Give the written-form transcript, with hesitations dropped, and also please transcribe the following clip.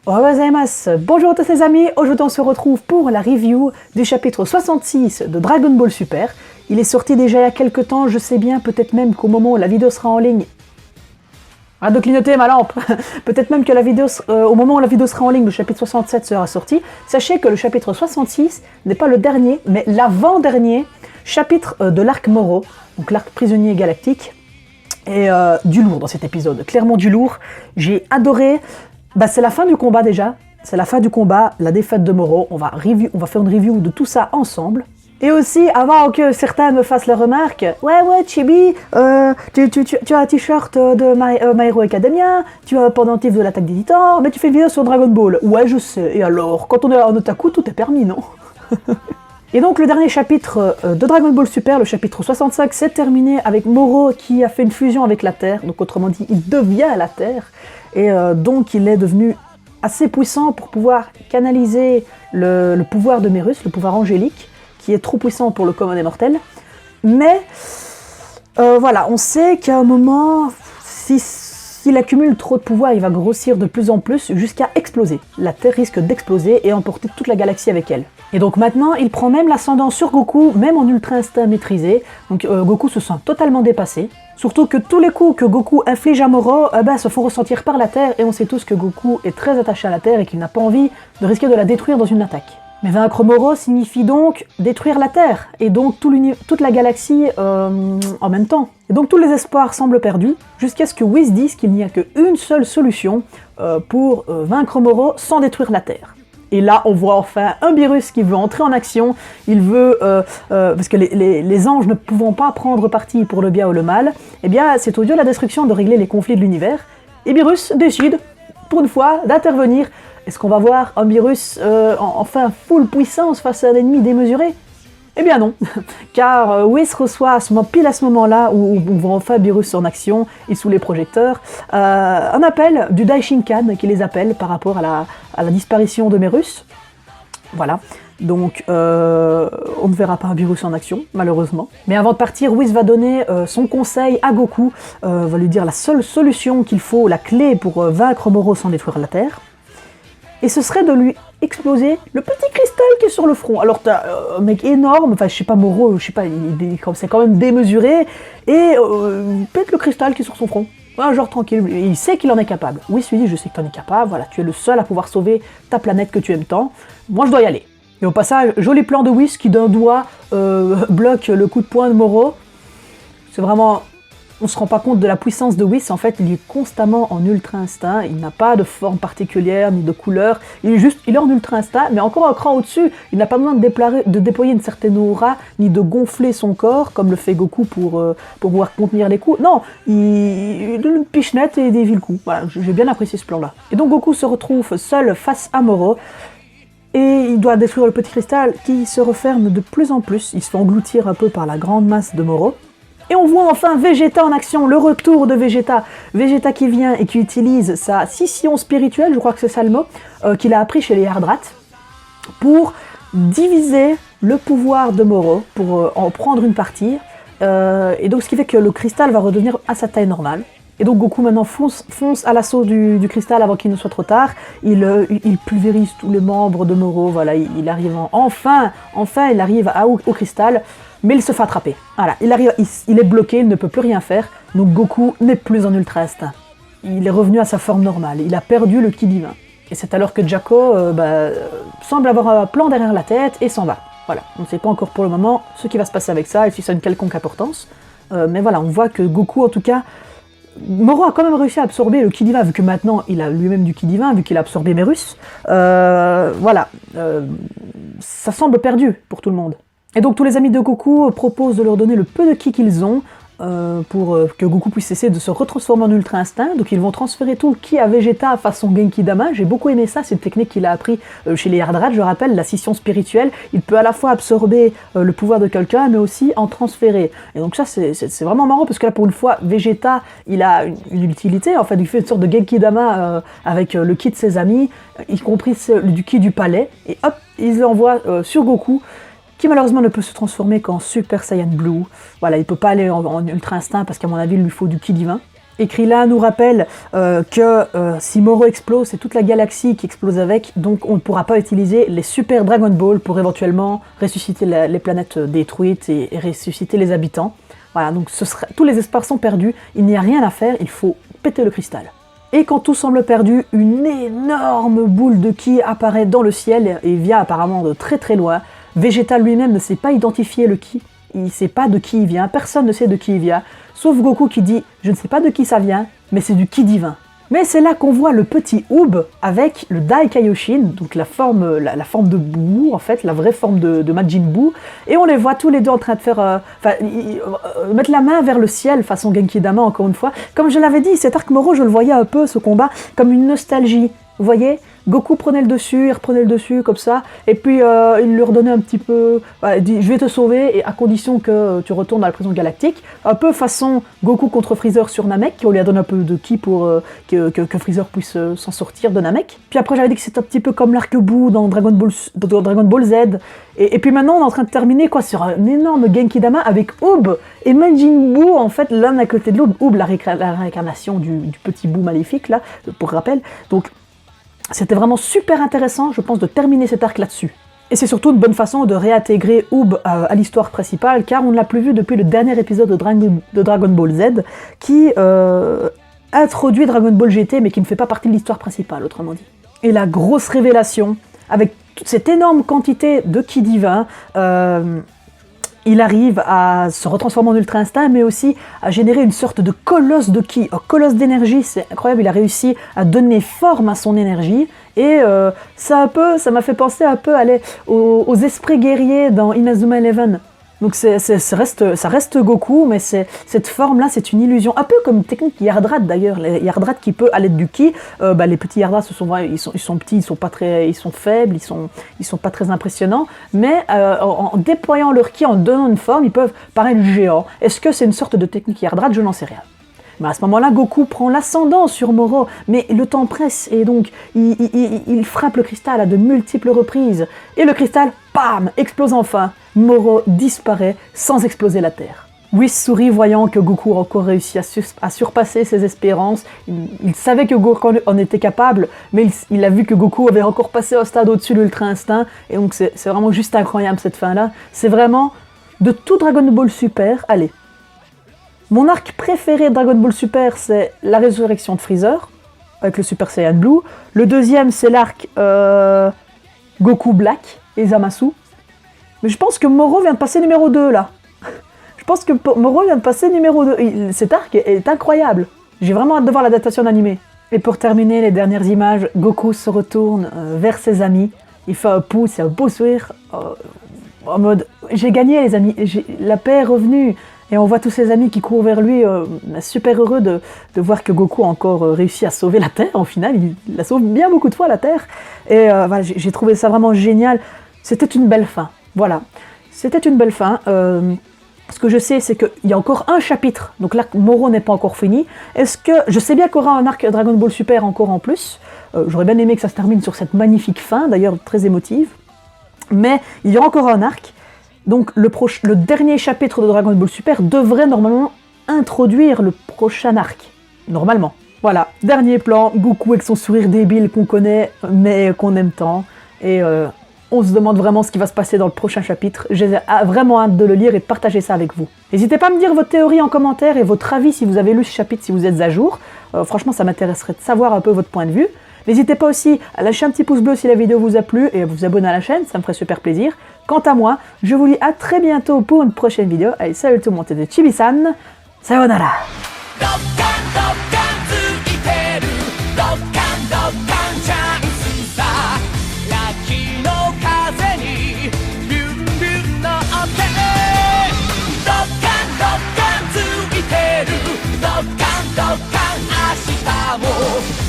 Ohayou gozaimasu. Bonjour à tous les amis, aujourd'hui on se retrouve pour la review du chapitre 66 de Dragon Ball Super. Il est sorti déjà il y a quelques temps, je sais bien, peut-être même qu'au moment où la vidéo sera en ligne... Arrête de clignoter ma lampe. Peut-être même que au moment où la vidéo sera en ligne, le chapitre 67 sera sorti. Sachez que le chapitre 66 n'est pas le dernier, mais l'avant-dernier chapitre de l'arc Moro, donc l'arc prisonnier galactique. Et du lourd dans cet épisode, clairement du lourd. J'ai adoré... c'est la fin du combat déjà, c'est la fin du combat, la défaite de Moro, on va faire une review de tout ça ensemble. Et aussi, avant que certains me fassent la remarque, ouais Chibi, tu as un t-shirt de My Hero Academia, tu as un pendentif de l'attaque des titans, mais tu fais une vidéo sur Dragon Ball. Ouais je sais, et alors, quand on est en otaku, tout est permis, non? Et donc le dernier chapitre de Dragon Ball Super, le chapitre 65, s'est terminé avec Moro qui a fait une fusion avec la Terre, donc autrement dit, il devient la Terre, et donc il est devenu assez puissant pour pouvoir canaliser le pouvoir de Mérus, le pouvoir angélique, qui est trop puissant pour le commun des mortels. Mais voilà, on sait qu'à un moment, s'il accumule trop de pouvoir, il va grossir de plus en plus jusqu'à exploser. La Terre risque d'exploser et emporter toute la galaxie avec elle. Et donc maintenant, il prend même l'ascendant sur Goku, même en ultra instinct maîtrisé. Donc Goku se sent totalement dépassé. Surtout que tous les coups que Goku inflige à Moro se font ressentir par la Terre, et on sait tous que Goku est très attaché à la Terre et qu'il n'a pas envie de risquer de la détruire dans une attaque. Mais vaincre Moro signifie donc détruire la Terre, et donc toute la galaxie en même temps. Et donc tous les espoirs semblent perdus, jusqu'à ce que Whis dise qu'il n'y a qu'une seule solution pour vaincre Moro sans détruire la Terre. Et là, on voit enfin un Beerus qui veut entrer en action, il veut, parce que les anges ne pouvant pas prendre parti pour le bien ou le mal, eh bien c'est au dieu de la destruction de régler les conflits de l'univers, et Beerus décide, pour une fois, d'intervenir. Est-ce qu'on va voir un Beerus enfin full puissance face à un ennemi démesuré? Eh bien non, car Whis reçoit pile à ce moment-là où on voit enfin Beerus en action et sous les projecteurs, un appel du Daishinkan qui les appelle par rapport à la disparition de Mérus. Voilà, donc on ne verra pas un Beerus en action, malheureusement. Mais avant de partir, Whis va donner son conseil à Goku, va lui dire la seule solution qu'il faut, la clé pour vaincre Moro sans détruire la Terre. Et ce serait de lui exploser le petit cristal qui est sur le front. Alors t'as un mec énorme, enfin je sais pas, Moro, je sais pas, c'est quand même démesuré, et pète le cristal qui est sur son front. Un genre tranquille, il sait qu'il en est capable. Oui, lui dit, je sais que t'en es capable, voilà, tu es le seul à pouvoir sauver ta planète que tu aimes tant, moi je dois y aller. Et au passage, joli plan de Whis qui d'un doigt bloque le coup de poing de Moro. C'est vraiment... On se rend pas compte de la puissance de Whis, en fait, il est constamment en ultra instinct, il n'a pas de forme particulière, ni de couleur, il est en ultra instinct, mais encore un cran au-dessus, il n'a pas besoin de déployer une certaine aura, ni de gonfler son corps, comme le fait Goku pour pouvoir contenir les coups. Non, il donne une pichenette et dévie le coup. Voilà, j'ai bien apprécié ce plan-là. Et donc Goku se retrouve seul face à Moro, et il doit détruire le petit cristal qui se referme de plus en plus, il se fait engloutir un peu par la grande masse de Moro. Et on voit enfin Vegeta en action, le retour de Vegeta. Vegeta qui vient et qui utilise sa scission spirituelle, je crois que c'est ça le mot, qu'il a appris chez les Yardrats, pour diviser le pouvoir de Moro, pour en prendre une partie. Et donc ce qui fait que le cristal va redevenir à sa taille normale. Et donc Goku maintenant fonce à l'assaut du cristal avant qu'il ne soit trop tard. Il pulvérise tous les membres de Moro, voilà, il arrive enfin il arrive au cristal. Mais il se fait attraper. Voilà, il est bloqué, il ne peut plus rien faire, donc Goku n'est plus en ultra instinct. Il est revenu à sa forme normale, il a perdu le ki divin. Et c'est alors que Jaco semble avoir un plan derrière la tête et s'en va. Voilà, on ne sait pas encore pour le moment ce qui va se passer avec ça et si ça a une quelconque importance. Mais voilà, on voit que Goku, en tout cas, Moro a quand même réussi à absorber le ki divin, vu que maintenant il a lui-même du ki divin, vu qu'il a absorbé Mérus. Voilà, ça semble perdu pour tout le monde. Et donc tous les amis de Goku proposent de leur donner le peu de ki qu'ils ont pour que Goku puisse essayer de se retransformer en Ultra Instinct. Donc ils vont transférer tout le ki à Vegeta façon Genki Dama. J'ai beaucoup aimé ça, c'est une technique qu'il a appris chez les Yardrats, je rappelle, la scission spirituelle. Il peut à la fois absorber le pouvoir de quelqu'un, mais aussi en transférer. Et donc ça c'est vraiment marrant, parce que là pour une fois, Vegeta, il a une utilité, en fait il fait une sorte de Genki Dama avec le ki de ses amis, y compris du ki du palais, et hop, il l'envoie sur Goku, qui malheureusement ne peut se transformer qu'en Super Saiyan Blue. Voilà, il peut pas aller en Ultra Instinct parce qu'à mon avis il lui faut du ki divin. Et Krillin nous rappelle que si Moro explose, c'est toute la galaxie qui explose avec, donc on ne pourra pas utiliser les super Dragon Ball pour éventuellement ressusciter les planètes détruites et ressusciter les habitants. Voilà, donc tous les espoirs sont perdus, il n'y a rien à faire, il faut péter le cristal. Et quand tout semble perdu, une énorme boule de ki apparaît dans le ciel et vient apparemment de très très loin. Vegeta lui-même ne sait pas identifier le ki, il ne sait pas de qui il vient, personne ne sait de qui il vient, sauf Goku qui dit « Je ne sais pas de qui ça vient, mais c'est du ki divin ». Mais c'est là qu'on voit le petit Oob avec le Dai Kaioshin, donc la forme de Buu, en fait, la vraie forme de Majin Buu, et on les voit tous les deux en train de faire, mettre la main vers le ciel, façon Genki Dama encore une fois. Comme je l'avais dit, cet arc Moro, je le voyais un peu, ce combat, comme une nostalgie. Vous voyez, Goku prenait le dessus, il reprenait le dessus comme ça, et puis il lui redonnait un petit peu, il dit je vais te sauver, et à condition que tu retournes dans la prison galactique, un peu façon Goku contre Freezer sur Namek, qui on lui a donné un peu de ki pour que Freezer puisse s'en sortir de Namek. Puis après j'avais dit que c'est un petit peu comme l'arc Buu dans Dragon Ball Z, et puis maintenant on est en train de terminer quoi sur un énorme Genki Dama avec Oob et Majin Buu, en fait l'un à côté de l'autre, Oob la réincarnation du petit Buu maléfique là, pour rappel, donc c'était vraiment super intéressant, je pense, de terminer cet arc là-dessus. Et c'est surtout une bonne façon de réintégrer Oob à l'histoire principale, car on ne l'a plus vu depuis le dernier épisode de Dragon Ball Z, qui introduit Dragon Ball GT, mais qui ne fait pas partie de l'histoire principale, autrement dit. Et la grosse révélation, avec toute cette énorme quantité de ki divin, il arrive à se retransformer en Ultra Instinct, mais aussi à générer une sorte de colosse de ki, un colosse d'énergie. C'est incroyable, il a réussi à donner forme à son énergie. Et ça m'a fait penser un peu aux esprits guerriers dans Inazuma Eleven. Donc ça reste Goku, mais cette forme-là, c'est une illusion. Un peu comme technique Yardrat d'ailleurs. Les Yardrat qui peut, à l'aide du ki, les petits Yardrat, ils sont petits, ils sont faibles, ils sont pas très impressionnants, mais en déployant leur ki, en donnant une forme, ils peuvent paraître géants. Est-ce que c'est une sorte de technique Yardrat? Je n'en sais rien. Mais à ce moment-là, Goku prend l'ascendant sur Moro, mais le temps presse, et donc il frappe le cristal à de multiples reprises. Et le cristal, bam, explose enfin. Moro disparaît sans exploser la Terre. Whis sourit voyant que Goku a encore réussi à surpasser ses espérances. Il savait que Goku en était capable, mais il a vu que Goku avait encore passé un stade au-dessus de l'Ultra Instinct, et donc c'est vraiment juste incroyable cette fin-là. C'est vraiment, de tout Dragon Ball Super, allez. Mon arc préféré de Dragon Ball Super, c'est la résurrection de Freezer, avec le Super Saiyan Blue. Le deuxième, c'est l'arc Goku Black et Zamasu. Mais je pense que Moro vient de passer numéro 2, là. Je pense que Moro vient de passer numéro 2. Cet arc est incroyable. J'ai vraiment hâte de voir l'adaptation d'animé. Et pour terminer, les dernières images, Goku se retourne vers ses amis. Il fait un pouce et un beau sourire. En mode, j'ai gagné les amis, la paix est revenue. Et on voit tous ses amis qui courent vers lui, super heureux de voir que Goku a encore réussi à sauver la Terre. En final, il la sauve bien beaucoup de fois, la Terre. Et voilà, j'ai trouvé ça vraiment génial. C'était une belle fin. Voilà, c'était une belle fin. Ce que je sais, c'est qu'il y a encore un chapitre, donc l'arc Moro n'est pas encore fini. Je sais bien qu'il y aura un arc Dragon Ball Super encore en plus. J'aurais bien aimé que ça se termine sur cette magnifique fin, d'ailleurs très émotive. Mais il y aura encore un arc. Donc le dernier chapitre de Dragon Ball Super devrait normalement introduire le prochain arc. Normalement. Voilà, dernier plan, Goku avec son sourire débile qu'on connaît, mais qu'on aime tant. Et on se demande vraiment ce qui va se passer dans le prochain chapitre. J'ai vraiment hâte de le lire et de partager ça avec vous. N'hésitez pas à me dire votre théorie en commentaire et votre avis si vous avez lu ce chapitre, si vous êtes à jour. Franchement, ça m'intéresserait de savoir un peu votre point de vue. N'hésitez pas aussi à lâcher un petit pouce bleu si la vidéo vous a plu et à vous abonner à la chaîne, ça me ferait super plaisir. Quant à moi, je vous dis à très bientôt pour une prochaine vidéo. Allez, salut tout le monde, c'était Chibi-san. Sayonara. Come on.